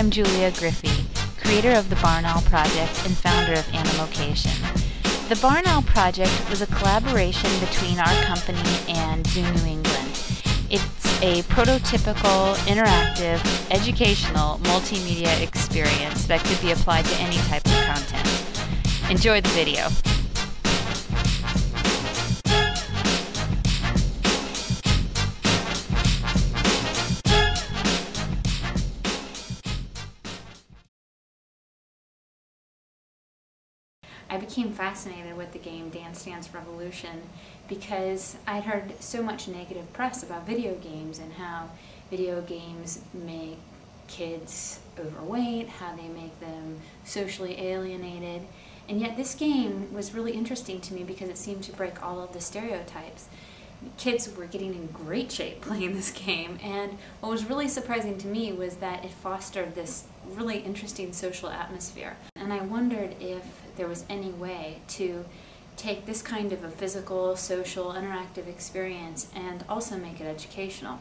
I'm Julia Griffey, creator of the Barn Owl Project and founder of Animocation. The Barn Owl Project was a collaboration between our company and Zoo New England. It's a prototypical, interactive, educational, multimedia experience that could be applied to any type of content. Enjoy the video. I became fascinated with the game Dance Dance Revolution because I'd heard so much negative press about video games and how video games make kids overweight, how they make them socially alienated, and yet this game was really interesting to me because it seemed to break all of the stereotypes. Kids were getting in great shape playing this game, and what was really surprising to me was that it fostered this really interesting social atmosphere. And I wondered if there was any way to take this kind of a physical, social, interactive experience and also make it educational.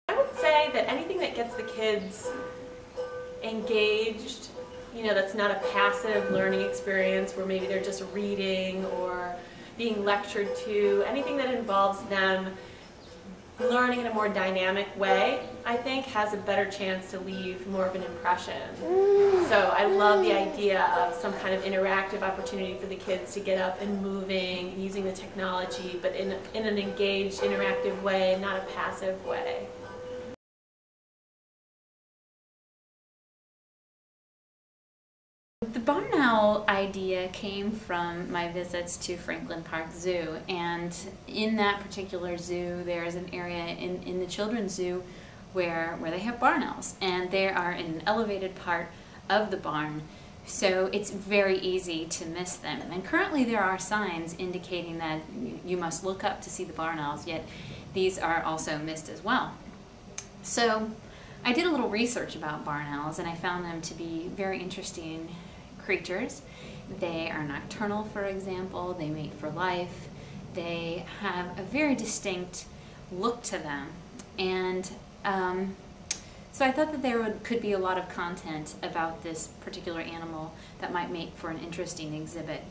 I would say that anything that gets the kids engaged, that's not a passive learning experience where maybe they're just reading or being lectured to, anything that involves them learning in a more dynamic way, I think has a better chance to leave more of an impression. So I love the idea of some kind of interactive opportunity for the kids to get up and moving, using the technology, but in an engaged, interactive way, not a passive way. The Barn Owl idea came from my visits to Franklin Park Zoo, and in that particular zoo there is an area in the children's zoo where they have barn owls, and they are in an elevated part of the barn, so it's very easy to miss them. And currently there are signs indicating that you must look up to see the barn owls, yet these are also missed as well. So I did a little research about barn owls, and I found them to be very interesting creatures. They are nocturnal, for example. They mate for life. They have a very distinct look to them, and so I thought that there could be a lot of content about this particular animal that might make for an interesting exhibit.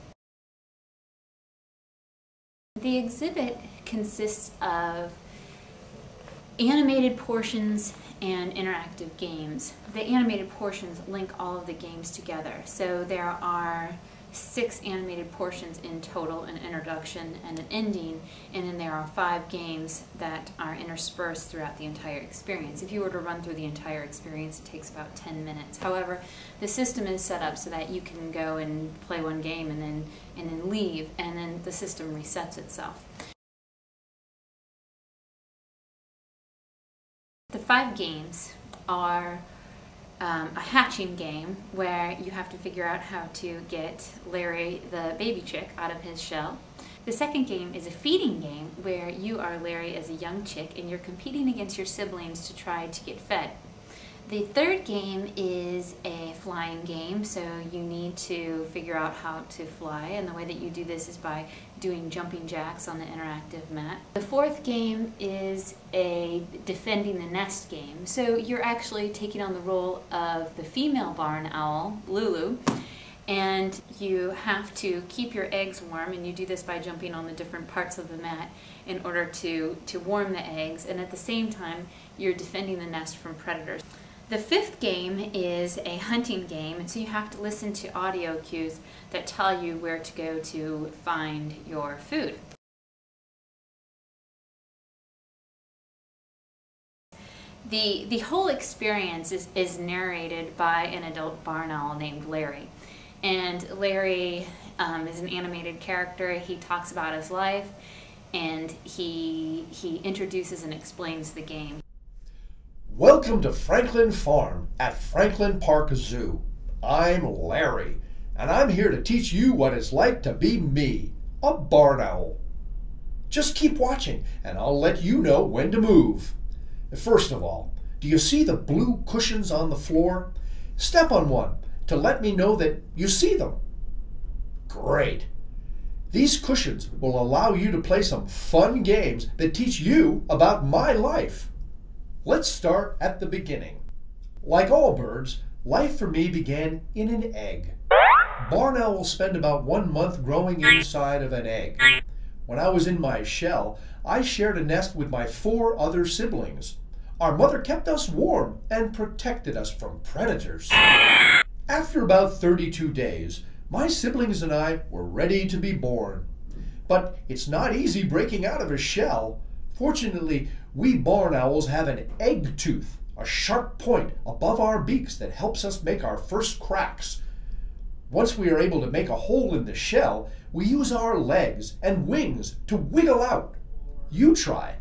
The exhibit consists of animated portions and interactive games. The animated portions link all of the games together. So there are 6 animated portions in total, an introduction and an ending, and then there are 5 games that are interspersed throughout the entire experience. If you were to run through the entire experience, it takes about 10 minutes. However, the system is set up so that you can go and play one game and then leave, and then the system resets itself. The 5 games are a hatching game where you have to figure out how to get Larry, the baby chick, out of his shell. The second game is a feeding game where you are Larry as a young chick and you're competing against your siblings to try to get fed. The third game is a flying game, so you need to figure out how to fly, and the way that you do this is by doing jumping jacks on the interactive mat. The fourth game is a defending the nest game, so you're actually taking on the role of the female barn owl, Lulu, and you have to keep your eggs warm, and you do this by jumping on the different parts of the mat in order to warm the eggs, and at the same time you're defending the nest from predators. The fifth game is a hunting game, and so you have to listen to audio cues that tell you where to go to find your food. The whole experience is narrated by an adult barn owl named Larry. And Larry is an animated character. He talks about his life, and he introduces and explains the game. Welcome to Franklin Farm at Franklin Park Zoo. I'm Larry, and I'm here to teach you what it's like to be me, a barn owl. Just keep watching, and I'll let you know when to move. First of all, do you see the blue cushions on the floor? Step on one to let me know that you see them. Great. These cushions will allow you to play some fun games that teach you about my life. Let's start at the beginning. Like all birds, life for me began in an egg. Barn owls spend about 1 month growing inside of an egg. When I was in my shell, I shared a nest with my 4 other siblings. Our mother kept us warm and protected us from predators. After about 32 days, my siblings and I were ready to be born. But it's not easy breaking out of a shell. Fortunately, we barn owls have an egg tooth, a sharp point above our beaks that helps us make our first cracks. Once we are able to make a hole in the shell, we use our legs and wings to wiggle out. You try.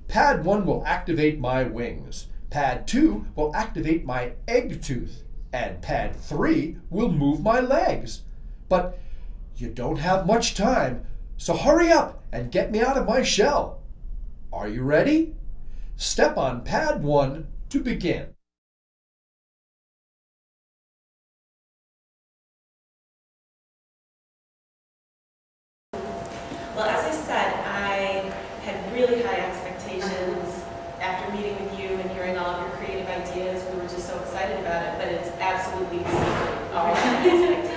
Pad 1 will activate my wings. Pad 2 will activate my egg tooth. And pad 3 will move my legs. But you don't have much time, so hurry up and get me out of my shell. Are you ready? Step on pad 1 to begin. Well, as I said, I had really high expectations after meeting with you and hearing all of your creative ideas. We were just so excited about it, but it's absolutely exceeded all my expectations.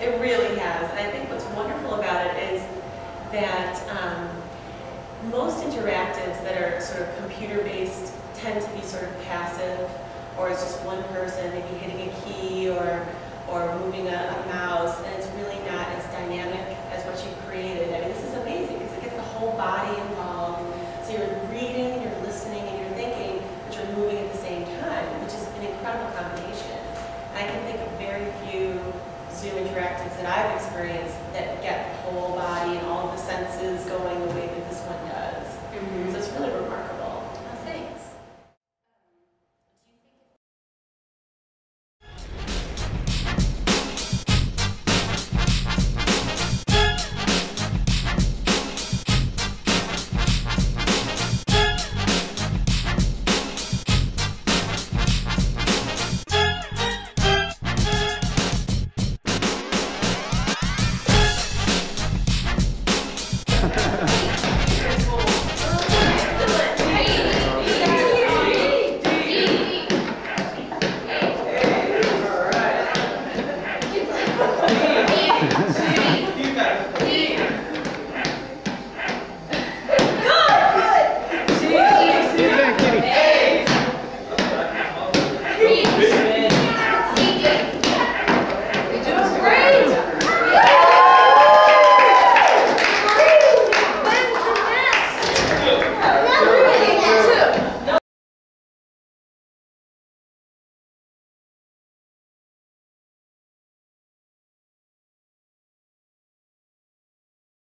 It really has. And I think what's wonderful about it is that most interactives that are sort of computer-based tend to be sort of passive, or it's just one person maybe hitting a key or moving a mouse, and it's really not as dynamic as what you created. I mean, this is amazing because it gets the whole body involved. So you're reading, you're listening, and you're thinking, but you're moving at the same time, which is an incredible combination. I can think of very few Zoom interactives that I've experienced that get the whole body and all of the senses going the way that this one does. So it's really remarkable.